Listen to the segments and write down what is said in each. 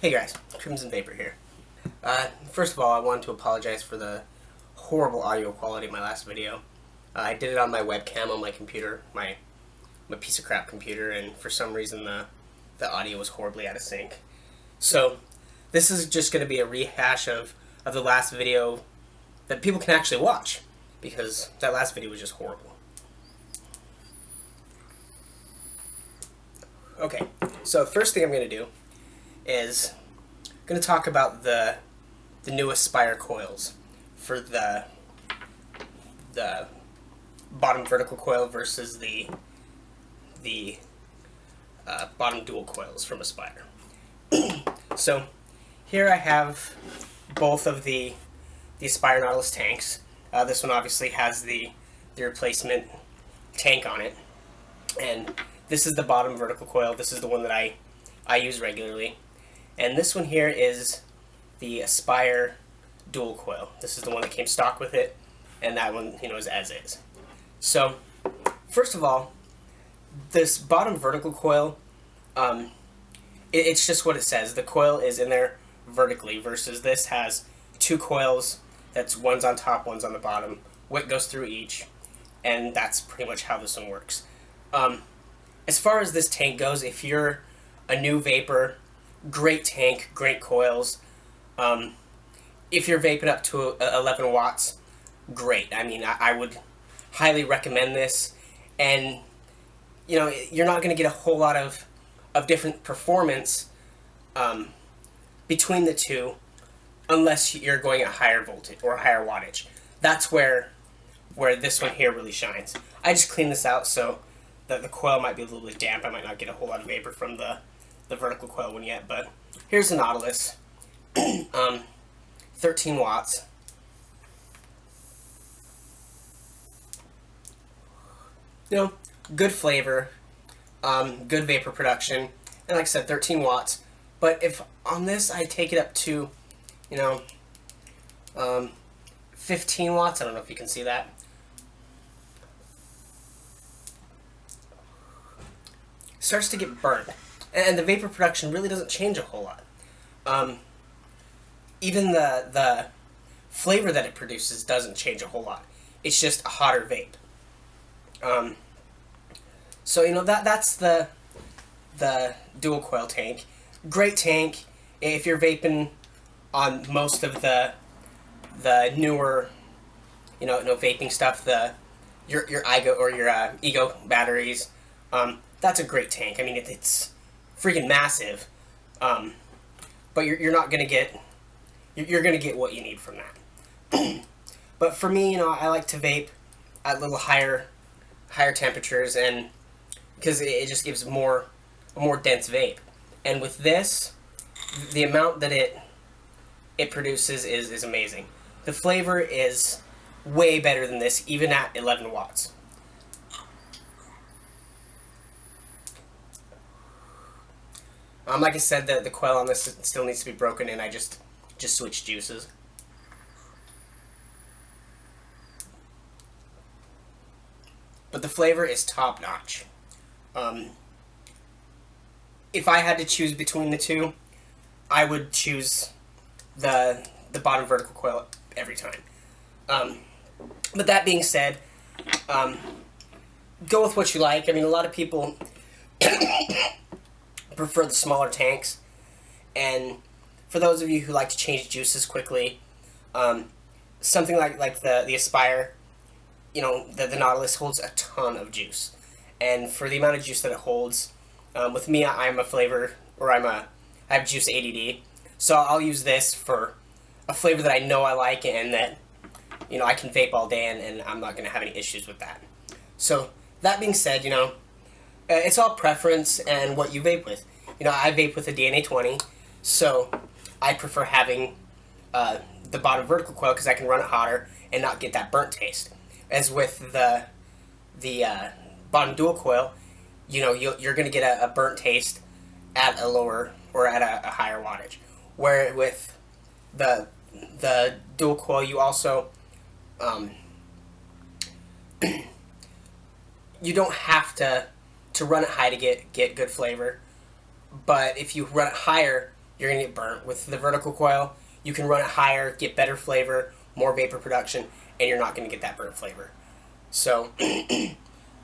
Hey guys, Crimson Vapor here. First of all, I wanted to apologize for the horrible audio quality of my last video. I did it on my webcam on my computer, my piece of crap computer, and for some reason the audio was horribly out of sync. So this is just going to be a rehash of the last video that people can actually watch, because that last video was just horrible. Okay, so first thing I'm going to do is I'm going to talk about the new Aspire coils for the bottom vertical coil versus the bottom dual coils from Aspire. So here I have both of the Aspire Nautilus tanks. This one obviously has the replacement tank on it, and this is the bottom vertical coil. This is the one that I use regularly. And this one here is the Aspire dual coil. This is the one that came stock with it, and that one, is as is. So, first of all, this bottom vertical coil, it's just what it says. The coil is in there vertically, versus this has two coils. That's one's on top, one's on the bottom. Wick goes through each, and that's pretty much how this one works. As far as this tank goes, if you're a new vapor, great tank, great coils. If you're vaping up to 11 watts, great. I mean, I would highly recommend this. And, you're not going to get a whole lot of different performance between the two unless you're going at higher voltage or higher wattage. That's where this one here really shines. I just cleaned this out so that the coil might be a little bit damp. I might not get a whole lot of vapor from the vertical coil one yet, but here's the Nautilus. 13 watts. Good flavor, good vapor production, and like I said, 13 watts. But if on this I take it up to, 15 watts, I don't know if you can see that. It starts to get burnt. And the vapor production really doesn't change a whole lot. Even the flavor that it produces doesn't change a whole lot. It's just a hotter vape. So that's the dual coil tank. Great tank if you're vaping on most of the newer vaping stuff. Your IGO or your Ego batteries. That's a great tank. I mean it's freaking massive, but you're not gonna get you're gonna get what you need from that. But for me, I like to vape at a little higher temperatures, and because it just gives a more dense vape. And with this, the amount that it produces is amazing. The flavor is way better than this, even at 11 watts. Like I said, the coil on this still needs to be broken in. I just switched juices. But the flavor is top notch. If I had to choose between the two, I would choose the bottom vertical coil every time. But that being said, go with what you like. I mean, a lot of people prefer the smaller tanks, and for those of you who like to change juices quickly, something like the Aspire, the Nautilus holds a ton of juice, and for the amount of juice that it holds, with me, I'm a flavor, or I have juice ADD, so I'll use this for a flavor that I know I like and that I can vape all day, and I'm not going to have any issues with that. So that being said, it's all preference and what you vape with. I vape with a DNA 20, so I prefer having the bottom vertical coil because I can run it hotter and not get that burnt taste. As with the bottom dual coil, you're going to get a burnt taste at a lower or at a higher wattage. Where with the dual coil, you also you don't have to run it high to get good flavor, but if you run it higher, you're going to get burnt. With the vertical coil, you can run it higher, get better flavor, more vapor production, and you're not going to get that burnt flavor. So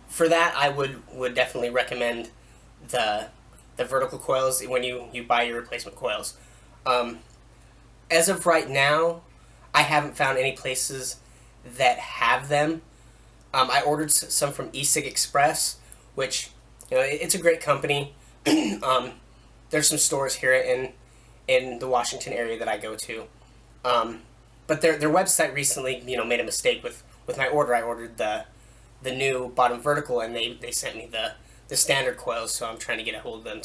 for that, I would definitely recommend the vertical coils when you buy your replacement coils. As of right now, I haven't found any places that have them. I ordered some from eSig Express, which, you know, it's a great company. There's some stores here in the Washington area that I go to, but their website recently, you know, made a mistake with my order. I ordered the new bottom vertical, and they sent me the standard coils, so I'm trying to get a hold of them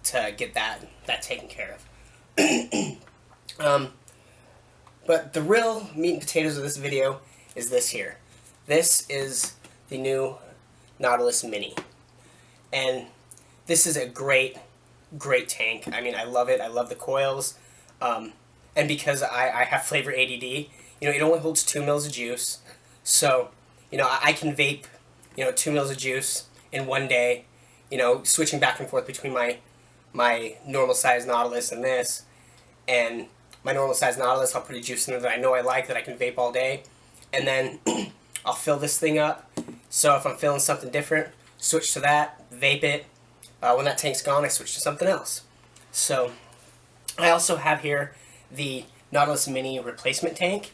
to get that taken care of. But the real meat and potatoes of this video is this here. This is the new Nautilus Mini, and this is a great tank. I mean, I love it. I love the coils, and because I have flavor ADD, you know, it only holds 2 mils of juice, so, you know, I can vape, you know, 2 mils of juice in one day, you know, switching back and forth between my normal size Nautilus and this, and my normal size Nautilus, I'll put a juice in there that I know I like, that I can vape all day, and then I'll fill this thing up. So if I'm feeling something different, switch to that, vape it. When that tank's gone, I switch to something else. So I also have here the Nautilus Mini replacement tank.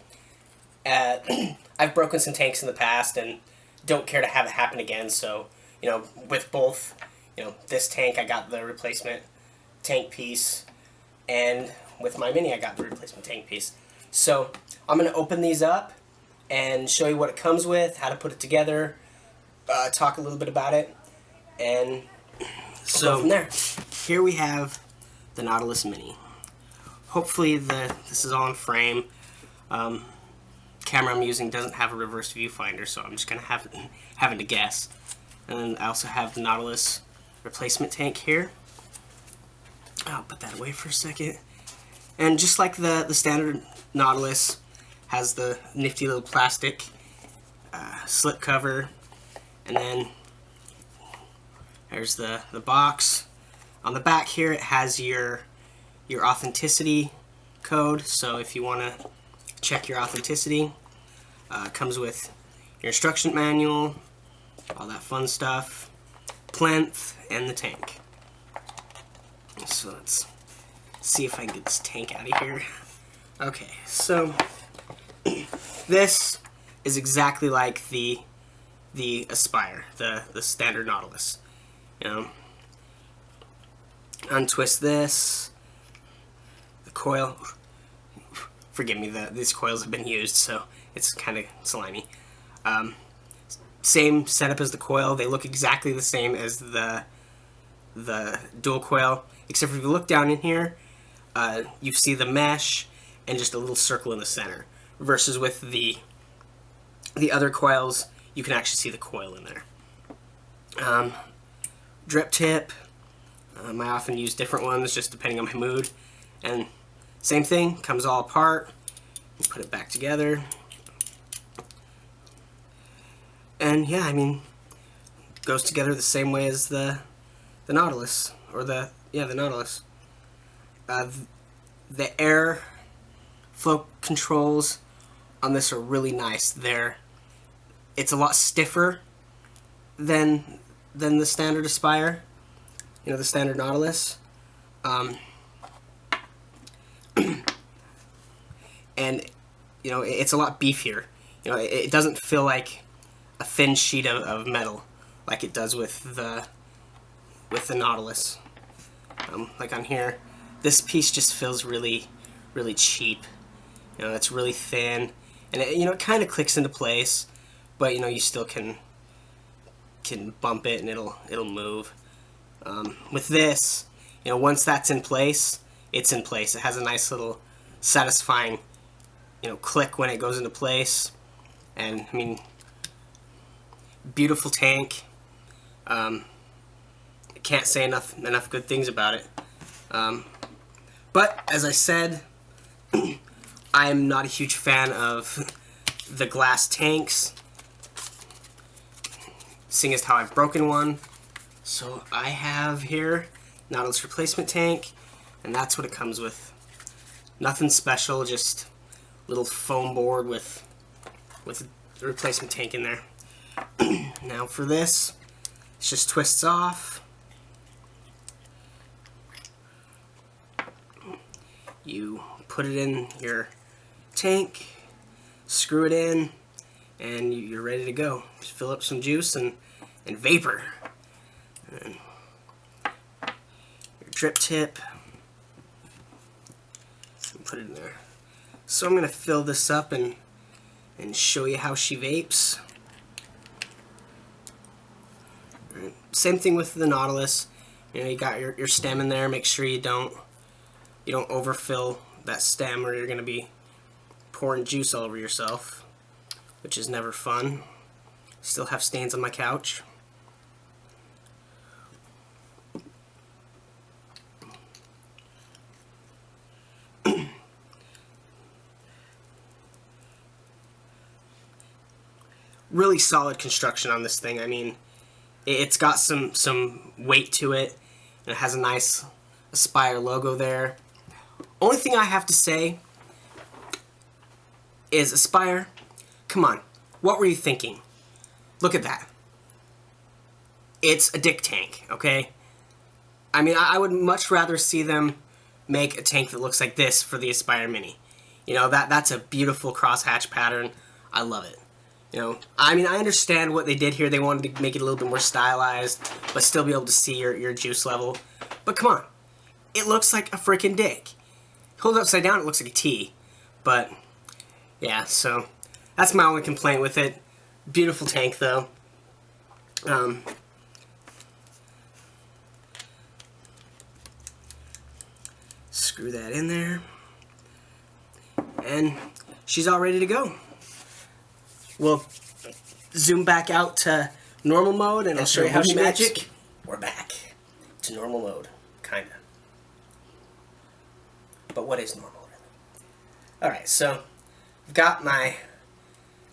I've broken some tanks in the past and don't care to have it happen again. So, you know, with both, you know, this tank, I got the replacement tank piece, and with my Mini, I got the replacement tank piece. So I'm going to open these up and show you what it comes with, how to put it together, talk a little bit about it, and so from there. Here we have the Nautilus Mini. Hopefully this is all in frame. Camera I'm using doesn't have a reverse viewfinder, so I'm just going to having to guess. And then I also have the Nautilus replacement tank here. I'll put that away for a second. And just like the standard Nautilus, has the nifty little plastic slip cover, and then there's the box. On the back here, it has your authenticity code, so if you want to check your authenticity, it comes with your instruction manual, all that fun stuff, plinth, and the tank. So let's see if I can get this tank out of here. Okay, so this is exactly like the Aspire, the standard Nautilus. You know, untwist this, the coil. Forgive me, these coils have been used, so it's kind of slimy. Same setup as the coil. They look exactly the same as the dual coil, except for if you look down in here, you see the mesh and just a little circle in the center. Versus with the other coils, you can actually see the coil in there. Drip tip. I often use different ones just depending on my mood. And same thing, comes all apart. You put it back together. And yeah, I mean, goes together the same way as the Nautilus, or the Nautilus. The air flow controls on this are really nice. It's a lot stiffer than the standard Aspire, you know, the standard Nautilus. And you know, it's a lot beefier. You know, it doesn't feel like a thin sheet of metal like it does with the Nautilus. Like on here, this piece just feels really cheap. You know, it's really thin, and you know, it kind of clicks into place, but you know, you still can bump it and it'll move. With this, you know, once that's in place, it's in place. It has a nice little satisfying, you know, click when it goes into place. And I mean, beautiful tank. Can't say enough good things about it. But as I said, I'm not a huge fan of the glass tanks, seeing as how I've broken one. So I have here Nautilus replacement tank And that's what it comes with. Nothing special, just a little foam board with a replacement tank in there. Now for this, it just twists off. You put it in your tank, screw it in, and you're ready to go. Just fill up some juice and vapor. And your drip tip, put it in there. So I'm going to fill this up and show you how she vapes. Right. Same thing with the Nautilus. You know, you got your stem in there. Make sure you don't overfill that stem, or you're going to be pouring juice all over yourself, which is never fun. Still have stains on my couch. Really solid construction on this thing. I mean, it's got some weight to it, and it has a nice Aspire logo there. Only thing I have to say is, Aspire, come on, what were you thinking? Look at that. It's a dick tank, okay? I mean, I would much rather see them make a tank that looks like this for the Aspire Mini. You know, that's a beautiful crosshatch pattern. I love it. You know, I mean, I understand what they did here. They wanted to make it a little bit more stylized, but still be able to see your juice level. But come on, it looks like a freaking dick. Hold it upside down, it looks like a T. But, yeah, so that's my only complaint with it. Beautiful tank, though. Screw that in there. And she's all ready to go. We'll zoom back out to normal mode, and I'll show you how she magic. We're back to normal mode, kinda. But what is normal, really? Alright, so I've got my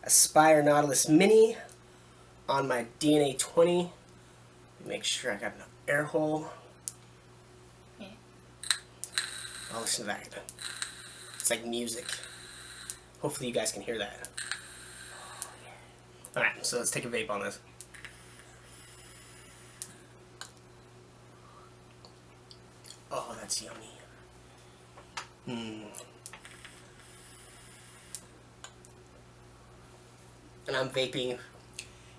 Aspire Nautilus Mini on my DNA 20. Make sure I got enough air hole. Yeah. Oh, listen to that. It's like music. Hopefully you guys can hear that. Alright, so let's take a vape on this. Oh, that's yummy. And I'm vaping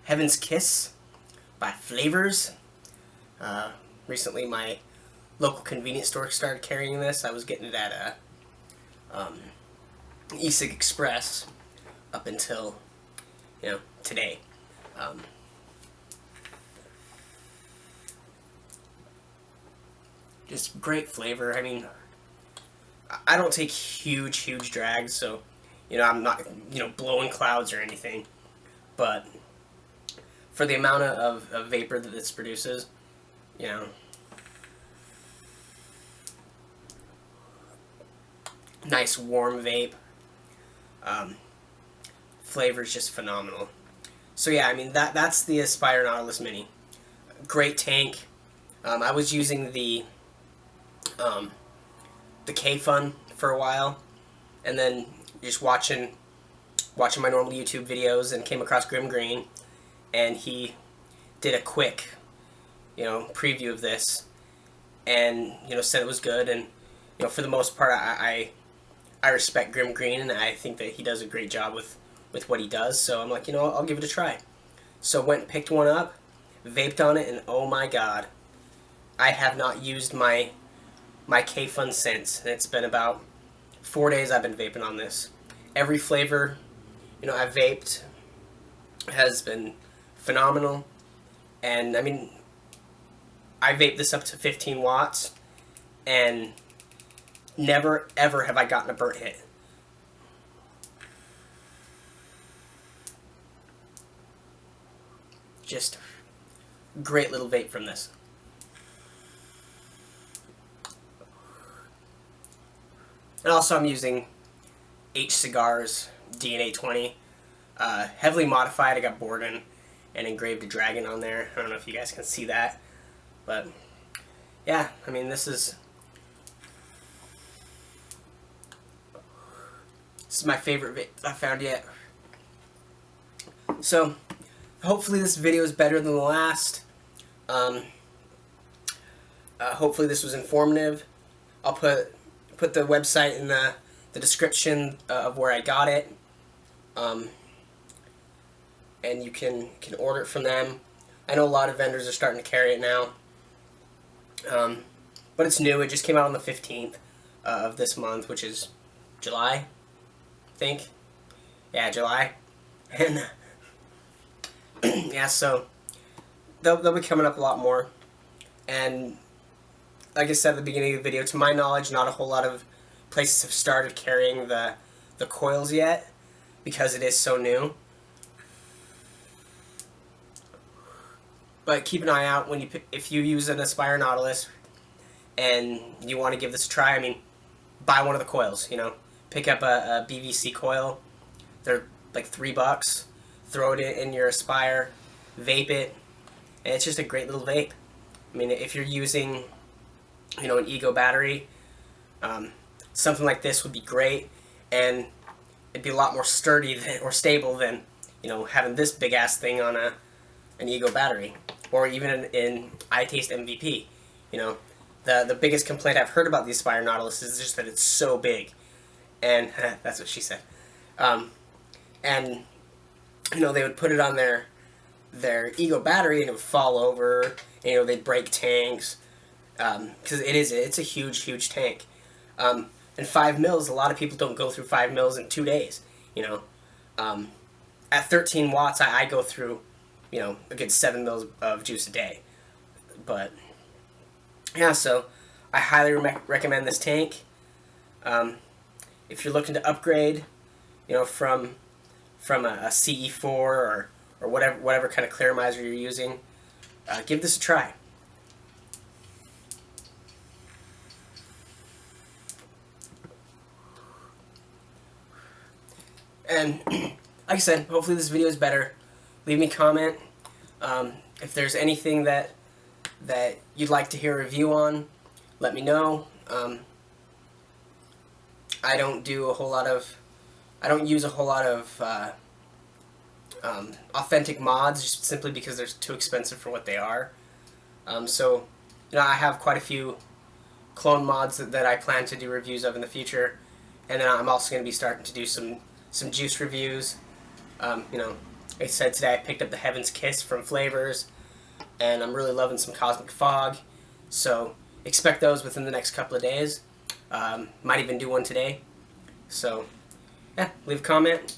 Heaven's Kiss by Flavors. Recently my local convenience store started carrying this. I was getting it at e-cig Express up until, you know, today. Just great flavor. I mean, I don't take huge drags, so, you know, I'm not, you know, blowing clouds or anything, but for the amount of vapor that this produces, you know, nice warm vape. Flavor's just phenomenal. So yeah, I mean, that's the Aspire Nautilus Mini. Great tank. I was using the K-Fun for a while, and then just watching my normal YouTube videos, and came across Grim Green, and he did a quick, you know, preview of this, and, you know, said it was good. And, you know, for the most part, I respect Grim Green, and I think that he does a great job with what he does. So I'm like, you know, I'll give it a try. So went and picked one up, vaped on it, and oh my god, I have not used my K-Fun since. And it's been about 4 days I've been vaping on this. Every flavor, you know, I've vaped has been phenomenal. And I mean, I vaped this up to 15 watts, and never ever have I gotten a burnt hit. Just great little vape from this. And also I'm using H Cigars DNA 20. Heavily modified. I got Borden and engraved a dragon on there. I don't know if you guys can see that. But yeah, I mean, this is This is my favorite vape I found yet. So, hopefully this video is better than the last. Hopefully this was informative. I'll put the website in the description of where I got it. And you can order it from them. I know a lot of vendors are starting to carry it now. But it's new. It just came out on the 15th of this month, which is July, I think. Yeah, July. And yeah, so they'll be coming up a lot more. And like I said at the beginning of the video, to my knowledge, not a whole lot of places have started carrying the coils yet, because it is so new. But keep an eye out when if you use an Aspire Nautilus and you want to give this a try. I mean, buy one of the coils. You know, pick up a BVC coil. They're like $3. Throw it in your Aspire, vape it, and it's just a great little vape. I mean, if you're using, you know, an Ego battery, something like this would be great, and it'd be a lot more sturdy or stable than, you know, having this big ass thing on an Ego battery, or even in I Taste MVP. You know, the biggest complaint I've heard about the Aspire Nautilus is just that it's so big, and that's what she said. And you know, they would put it on their Ego battery and it would fall over, and, you know, they'd break tanks, because it's a huge tank. And 5 mils, a lot of people don't go through 5 mils in 2 days. You know, at 13 watts, I go through, you know, a good 7 mils of juice a day. But yeah, so I highly recommend this tank. If you're looking to upgrade, you know, from a CE4 or whatever kind of clearomizer you're using, give this a try. And like I said, hopefully this video is better. Leave me a comment. If there's anything that you'd like to hear a review on, let me know. I don't use a whole lot of authentic mods, just simply because they're too expensive for what they are. So, you know, I have quite a few clone mods that I plan to do reviews of in the future, and then I'm also going to be starting to do some juice reviews. You know, like I said, today I picked up the Heaven's Kiss from Flavors, and I'm really loving some Cosmic Fog, so expect those within the next couple of days. Might even do one today. So yeah, leave a comment,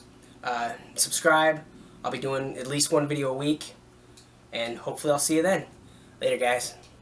subscribe. I'll be doing at least one video a week, and hopefully I'll see you then. Later, guys.